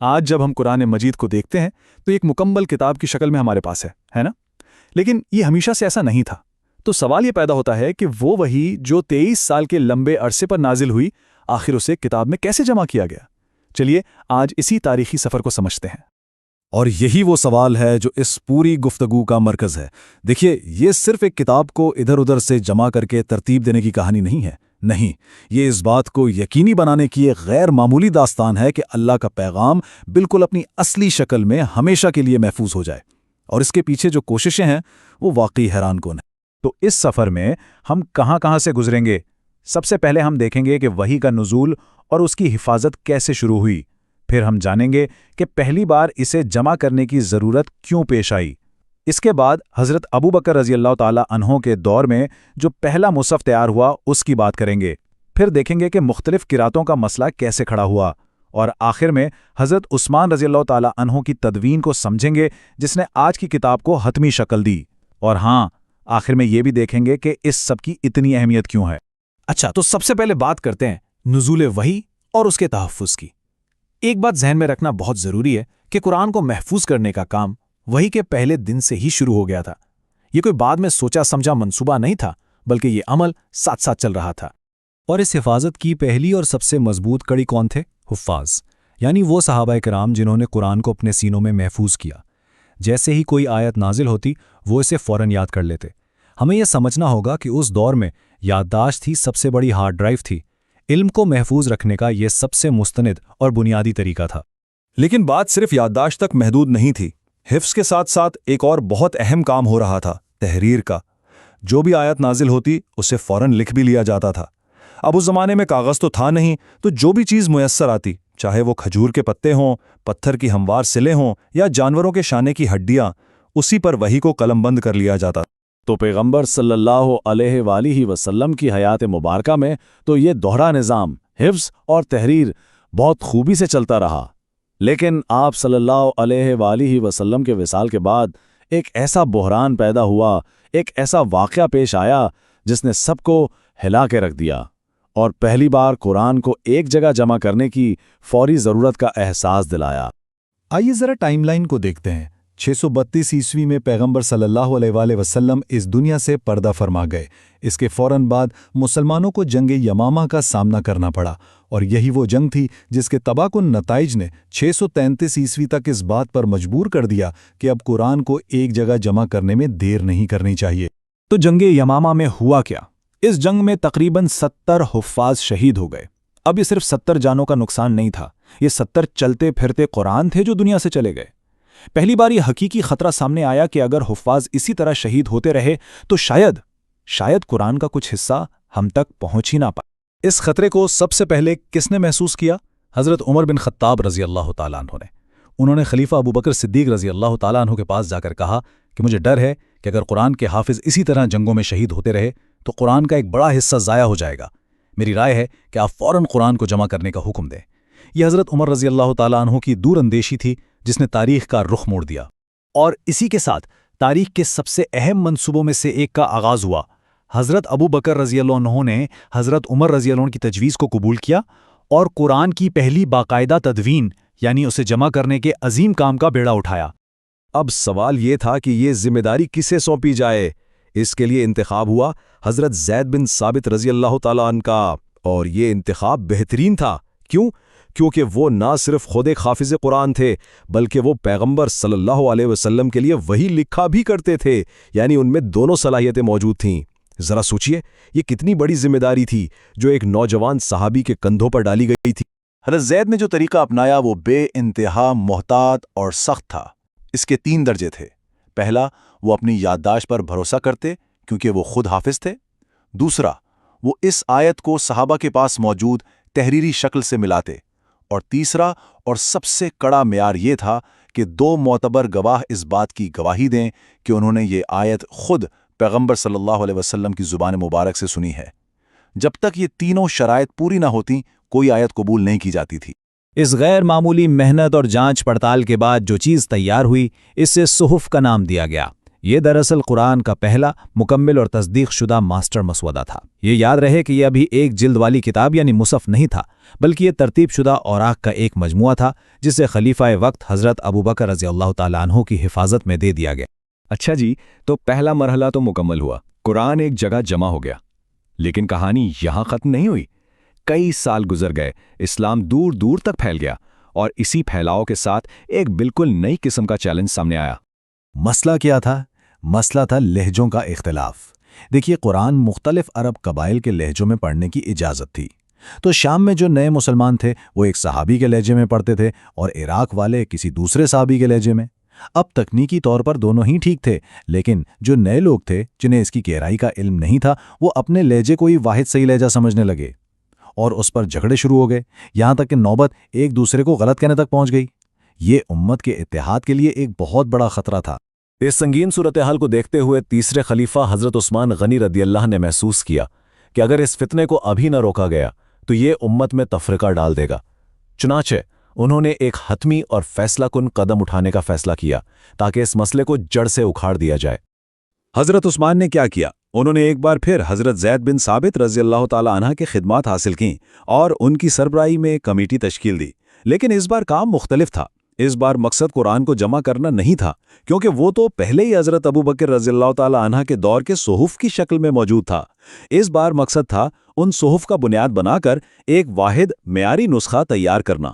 آج جب ہم قرآن مجید کو دیکھتے ہیں تو ایک مکمل کتاب کی شکل میں ہمارے پاس ہے نا؟ لیکن یہ ہمیشہ سے ایسا نہیں تھا۔ تو سوال یہ پیدا ہوتا ہے کہ وہ وحی جو 23 سال کے لمبے عرصے پر نازل ہوئی، آخر اسے کتاب میں کیسے جمع کیا گیا؟ چلیے آج اسی تاریخی سفر کو سمجھتے ہیں۔ اور یہی وہ سوال ہے جو اس پوری گفتگو کا مرکز ہے۔ دیکھیے، یہ صرف ایک کتاب کو ادھر ادھر سے جمع کر کے ترتیب دینے کی کہانی نہیں ہے، نہیں، یہ اس بات کو یقینی بنانے کی ایک غیر معمولی داستان ہے کہ اللہ کا پیغام بالکل اپنی اصلی شکل میں ہمیشہ کے لیے محفوظ ہو جائے، اور اس کے پیچھے جو کوششیں ہیں وہ واقعی حیران کن ہیں۔ تو اس سفر میں ہم کہاں سے گزریں گے؟ سب سے پہلے ہم دیکھیں گے کہ وحی کا نزول اور اس کی حفاظت کیسے شروع ہوئی۔ پھر ہم جانیں گے کہ پہلی بار اسے جمع کرنے کی ضرورت کیوں پیش آئی۔ اس کے بعد حضرت ابو بکر رضی اللہ تعالی عنہ کے دور میں جو پہلا مصحف تیار ہوا اس کی بات کریں گے۔ پھر دیکھیں گے کہ مختلف قراتوں کا مسئلہ کیسے کھڑا ہوا، اور آخر میں حضرت عثمان رضی اللہ تعالی عنہ کی تدوین کو سمجھیں گے جس نے آج کی کتاب کو حتمی شکل دی۔ اور ہاں، آخر میں یہ بھی دیکھیں گے کہ اس سب کی اتنی اہمیت کیوں ہے۔ اچھا، تو سب سے پہلے بات کرتے ہیں نزول وحی اور اس کے تحفظ کی۔ ایک بات ذہن میں رکھنا بہت ضروری ہے کہ قرآن کو محفوظ کرنے کا کام وحی کے پہلے دن سے ہی شروع ہو گیا تھا۔ یہ کوئی بعد میں سوچا سمجھا منصوبہ نہیں تھا، بلکہ یہ عمل ساتھ ساتھ چل رہا تھا۔ اور اس حفاظت کی پہلی اور سب سے مضبوط کڑی کون تھے؟ حفاظ، یعنی وہ صحابہ کرام جنہوں نے قرآن کو اپنے سینوں میں محفوظ کیا۔ جیسے ہی کوئی آیت نازل ہوتی وہ اسے فوراً یاد کر لیتے۔ ہمیں یہ سمجھنا ہوگا کہ اس دور میں یادداشت ہی سب سے بڑی ہارڈ ڈرائیو تھی۔ علم کو محفوظ رکھنے کا یہ سب سے مستند اور بنیادی طریقہ تھا۔ لیکن بات صرف یادداشت تک محدود نہیں تھی۔ حفظ کے ساتھ ساتھ ایک اور بہت اہم کام ہو رہا تھا، تحریر کا۔ جو بھی آیت نازل ہوتی اسے فوراً لکھ بھی لیا جاتا تھا۔ اب اس زمانے میں کاغذ تو تھا نہیں، تو جو بھی چیز میسر آتی، چاہے وہ کھجور کے پتے ہوں، پتھر کی ہموار سلیں ہوں یا جانوروں کے شانے کی ہڈیاں، اسی پر وحی کو قلم بند کر لیا جاتا۔ تو پیغمبر صلی اللہ علیہ وآلہ وسلم کی حیات مبارکہ میں تو یہ دوہرا نظام حفظ اور تحریر بہت خوبی سے چلتا رہا۔ لیکن آپ صلی اللہ علیہ وآلہ وسلم کے وصال کے بعد ایک ایسا بحران پیدا ہوا، ایک ایسا واقعہ پیش آیا جس نے سب کو ہلا کے رکھ دیا، اور پہلی بار قرآن کو ایک جگہ جمع کرنے کی فوری ضرورت کا احساس دلایا۔ آئیے ذرا ٹائم لائن کو دیکھتے ہیں۔ 632 عیسوی میں پیغمبر صلی اللہ علیہ وآلہ وسلم اس دنیا سے پردہ فرما گئے۔ اس کے فوراً بعد مسلمانوں کو جنگ یمامہ کا سامنا کرنا پڑا، اور یہی وہ جنگ تھی جس کے تباہ کن نتائج نے 633 عیسوی تک اس بات پر مجبور کر دیا کہ اب قرآن کو ایک جگہ جمع کرنے میں دیر نہیں کرنی چاہیے۔ تو جنگ یمامہ میں ہوا کیا؟ اس جنگ میں تقریباً 70 حفاظ شہید ہو گئے۔ اب یہ صرف 70 جانوں کا نقصان نہیں تھا، یہ 70 چلتے پھرتے قرآن تھے جو دنیا سے چلے گئے۔ پہلی بار یہ حقیقی خطرہ سامنے آیا کہ اگر حفاظ اسی طرح شہید ہوتے رہے تو شاید قرآن کا کچھ حصہ ہم تک پہنچ ہی نہ پائے۔ اس خطرے کو سب سے پہلے کس نے محسوس کیا؟ حضرت عمر بن خطاب رضی اللہ تعالیٰ عنہ نے۔ انہوں نے خلیفہ ابو بکر صدیق رضی اللہ تعالیٰ عنہ کے پاس جا کر کہا کہ مجھے ڈر ہے کہ اگر قرآن کے حافظ اسی طرح جنگوں میں شہید ہوتے رہے تو قرآن کا ایک بڑا حصہ ضائع ہو جائے گا۔ میری رائے ہے کہ آپ فوراً قرآن کو جمع کرنے کا حکم دیں۔ یہ حضرت عمر رضی اللہ تعالیٰ عنہ کی دور اندیشی تھی جس نے تاریخ کا رخ موڑ دیا۔ اور اسی کے ساتھ تاریخ کے سب سے اہم منصوبوں میں سے ایک کا آغاز ہوا۔ حضرت ابو بکر رضی اللہ عنہ نے حضرت عمر رضی اللہ عنہ کی تجویز کو قبول کیا اور قرآن کی پہلی باقاعدہ تدوین یعنی اسے جمع کرنے کے عظیم کام کا بیڑا اٹھایا۔ اب سوال یہ تھا کہ یہ ذمہ داری کسے سونپی جائے۔ اس کے لیے انتخاب ہوا حضرت زید بن ثابت رضی اللہ تعالیٰ عنہ کا، اور یہ انتخاب بہترین تھا۔ کیونکہ وہ نہ صرف خود ایک حافظ قرآن تھے بلکہ وہ پیغمبر صلی اللہ علیہ وسلم کے لیے وہی لکھا بھی کرتے تھے، یعنی ان میں دونوں صلاحیتیں موجود تھیں۔ ذرا سوچئے، یہ کتنی بڑی ذمہ داری تھی جو ایک نوجوان صحابی کے کندھوں پر ڈالی گئی تھی۔ حضرت زید نے جو طریقہ اپنایا وہ بے انتہا محتاط اور سخت تھا۔ اس کے 3 درجے تھے۔ پہلا، وہ اپنی یادداشت پر بھروسہ کرتے کیونکہ وہ خود حافظ تھے۔ دوسرا، وہ اس آیت کو صحابہ کے پاس موجود تحریری شکل سے ملاتے۔ اور تیسرا اور سب سے کڑا معیار یہ تھا کہ 2 معتبر گواہ اس بات کی گواہی دیں کہ انہوں نے یہ آیت خود پیغمبر صلی اللہ علیہ وسلم کی زبان مبارک سے سنی ہے۔ جب تک یہ تینوں شرائط پوری نہ ہوتیں کوئی آیت قبول نہیں کی جاتی تھی۔ اس غیر معمولی محنت اور جانچ پڑتال کے بعد جو چیز تیار ہوئی اسے صحف کا نام دیا گیا۔ یہ دراصل قرآن کا پہلا مکمل اور تصدیق شدہ ماسٹر مسودہ تھا۔ یہ یاد رہے کہ یہ ابھی ایک جلد والی کتاب یعنی مصحف نہیں تھا، بلکہ یہ ترتیب شدہ اوراق کا ایک مجموعہ تھا جسے خلیفہ وقت حضرت ابوبکر رضی اللہ تعالیٰ عنہ کی حفاظت میں دے دیا گیا۔ اچھا جی، تو پہلا مرحلہ تو مکمل ہوا، قرآن ایک جگہ جمع ہو گیا، لیکن کہانی یہاں ختم نہیں ہوئی۔ کئی سال گزر گئے، اسلام دور دور تک پھیل گیا، اور اسی پھیلاؤ کے ساتھ ایک بالکل نئی قسم کا چیلنج سامنے آیا۔ مسئلہ کیا تھا؟ مسئلہ تھا لہجوں کا اختلاف۔ دیکھیے، قرآن مختلف عرب قبائل کے لہجوں میں پڑھنے کی اجازت تھی، تو شام میں جو نئے مسلمان تھے وہ ایک صحابی کے لہجے میں پڑھتے تھے اور عراق والے کسی دوسرے صحابی کے لہجے میں۔ اب تکنیکی طور پر دونوں ہی ٹھیک تھے، لیکن جو نئے لوگ تھے جنہیں اس کی گہرائی کا علم نہیں تھا، وہ اپنے لہجے کو ہی واحد صحیح لہجہ سمجھنے لگے اور اس پر جھگڑے شروع ہو گئے، یہاں تک کہ نوبت ایک دوسرے کو غلط کہنے تک پہنچ گئی۔ یہ امت کے اتحاد کے لیے ایک بہت بڑا خطرہ تھا۔ اس سنگین صورتحال کو دیکھتے ہوئے تیسرے خلیفہ حضرت عثمان غنی رضی اللہ نے محسوس کیا کہ اگر اس فتنے کو ابھی نہ روکا گیا تو یہ امت میں تفرقہ ڈال دے گا۔ چنانچہ انہوں نے ایک حتمی اور فیصلہ کن قدم اٹھانے کا فیصلہ کیا تاکہ اس مسئلے کو جڑ سے اکھاڑ دیا جائے۔ حضرت عثمان نے کیا کیا؟ انہوں نے ایک بار پھر حضرت زید بن ثابت رضی اللہ تعالیٰ عنہ کی خدمات حاصل کیں اور ان کی سربراہی میں کمیٹی تشکیل دی، لیکن اس بار کام مختلف تھا۔ اس بار مقصد قرآن کو جمع کرنا نہیں تھا، کیونکہ وہ تو پہلے ہی حضرت ابوبکر رضی اللہ تعالیٰ عنہ کے دور کے صحف کی شکل میں موجود تھا۔ اس بار مقصد تھا ان صحف کا بنیاد بنا کر ایک واحد معیاری نسخہ تیار کرنا،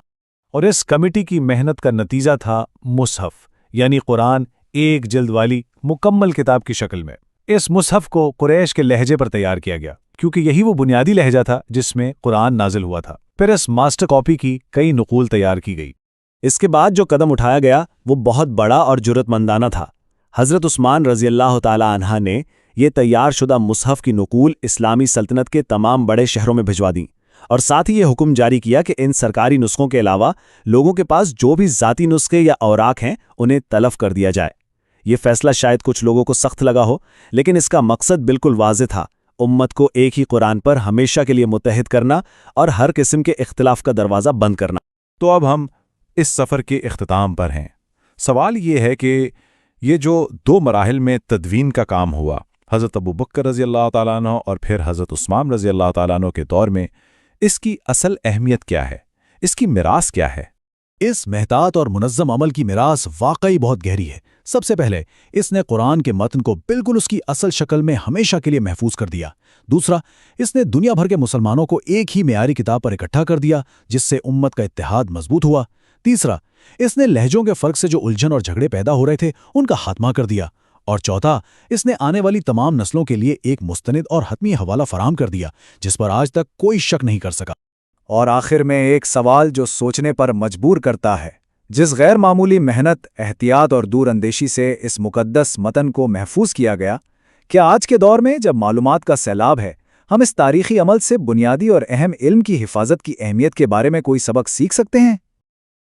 اور اس کمیٹی کی محنت کا نتیجہ تھا مصحف، یعنی قرآن ایک جلد والی مکمل کتاب کی شکل میں۔ اس مصحف کو قریش کے لہجے پر تیار کیا گیا، کیونکہ یہی وہ بنیادی لہجہ تھا جس میں قرآن نازل ہوا تھا۔ پھر اس ماسٹر کاپی کی کئی نقول تیار کی گئی۔ اس کے بعد جو قدم اٹھایا گیا وہ بہت بڑا اور جرأت مندانہ تھا۔ حضرت عثمان رضی اللہ تعالیٰ عنہ نے یہ تیار شدہ مصحف کی نقول اسلامی سلطنت کے تمام بڑے شہروں میں بھجوا دیں، اور ساتھ ہی یہ حکم جاری کیا کہ ان سرکاری نسخوں کے علاوہ لوگوں کے پاس جو بھی ذاتی نسخے یا اوراق ہیں انہیں تلف کر دیا جائے۔ یہ فیصلہ شاید کچھ لوگوں کو سخت لگا ہو، لیکن اس کا مقصد بالکل واضح تھا، امت کو ایک ہی قرآن پر ہمیشہ کے لیے متحد کرنا اور ہر قسم کے اختلاف کا دروازہ بند کرنا۔ تو اب ہم اس سفر کے اختتام پر ہیں۔ سوال یہ ہے کہ یہ جو دو مراحل میں تدوین کا کام ہوا، حضرت ابوبکر رضی اللہ تعالیٰ عنہ اور پھر حضرت عثمان رضی اللہ تعالیٰ عنہ کے دور میں، اس کی اصل اہمیت کیا ہے؟ اس کی میراث کیا ہے؟ اس محتاط اور منظم عمل کی میراث واقعی بہت گہری ہے۔ سب سے پہلے اس نے قرآن کے متن کو بالکل اس کی اصل شکل میں ہمیشہ کے لیے محفوظ کر دیا۔ دوسرا، اس نے دنیا بھر کے مسلمانوں کو ایک ہی معیاری کتاب پر اکٹھا کر دیا جس سے امت کا اتحاد مضبوط ہوا۔ تیسرا، اس نے لہجوں کے فرق سے جو الجھن اور جھگڑے پیدا ہو رہے تھے ان کا خاتمہ کر دیا۔ اور چوتھا، اس نے آنے والی تمام نسلوں کے لیے ایک مستند اور حتمی حوالہ فراہم کر دیا جس پر آج تک کوئی شک نہیں کر سکا۔ اور آخر میں ایک سوال جو سوچنے پر مجبور کرتا ہے، جس غیر معمولی محنت، احتیاط اور دور اندیشی سے اس مقدس متن کو محفوظ کیا گیا، کیا آج کے دور میں جب معلومات کا سیلاب ہے، ہم اس تاریخی عمل سے بنیادی اور اہم علم کی حفاظت کی اہمیت کے بارے میں کوئی سبق سیکھ سکتے ہیں؟